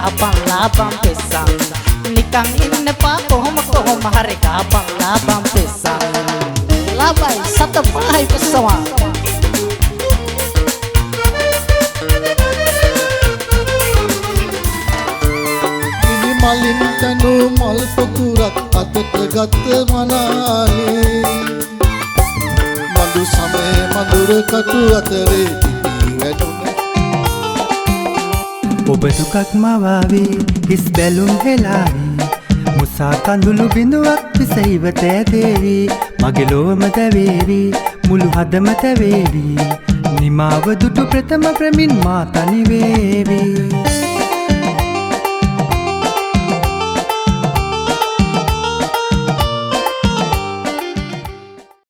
ගාපන් ලාපන් පෙස්සන් නිකන් ඉන්නපා කොහොම හරි ගාපන් ලාපන් පෙස්සන් ලාබයි සත පහයි පෙස්සවා මලින් තනු මල් පොකුරක් අතට ගත්ත මනාලේ මඳු සමේ මඳුර කටු අතරේ වැටුනේ ඔබ දුකක් මවාවී හිස් බැලුම් හෙලාවී මුසා කඳුළු බිඳුවක් විසයිව තෑදේවි මගේ ලෝම දැවේවි මුළු හදම තැවේවි නිමාව දුටු ප්‍රථම ප්‍රමින් මා තනි වේවි